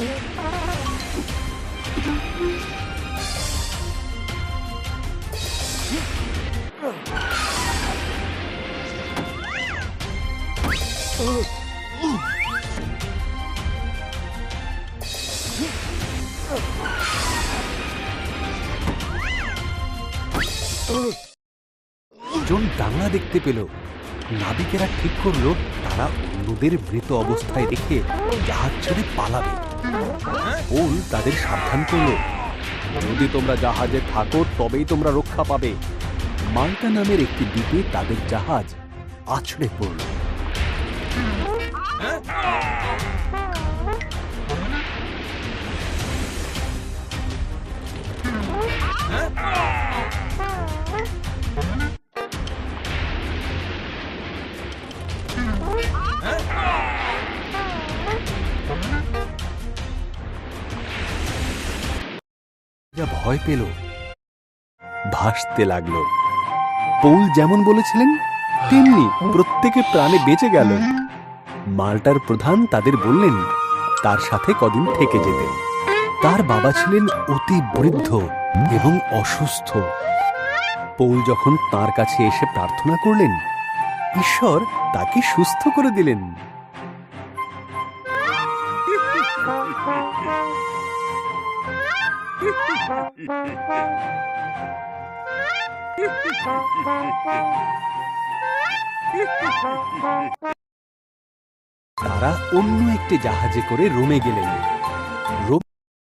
জন ডাঙা দেখতে পেল। নাবিকেরা ঠিক করলো তারা অন্যদের মৃত অবস্থায় রেখে জাহাজ ছেড়ে পালাবে। পোল তাদের সাবধান করলো, যদি তোমরা জাহাজে থাকো তবেই তোমরা রক্ষা পাবে। মাল্টা নামের একটি দ্বীপে তাদের জাহাজ আছড়ে পড়ল। যা ভয় পেল, ভাসতে লাগলো। পৌল যেমন বলেছিলেন তেমনি প্রত্যেকে প্রাণে বেঁচে গেল। মাল্টার প্রধান তাদের বললেন তার সাথে কদিন থেকে যেতে। তার বাবা ছিলেন অতি বৃদ্ধ এবং অসুস্থ। পৌল যখন তার কাছে এসে প্রার্থনা করলেন, ঈশ্বর তাকে সুস্থ করে দিলেন। তারা অন্য একটি জাহাজে করে রোমে গেলেন।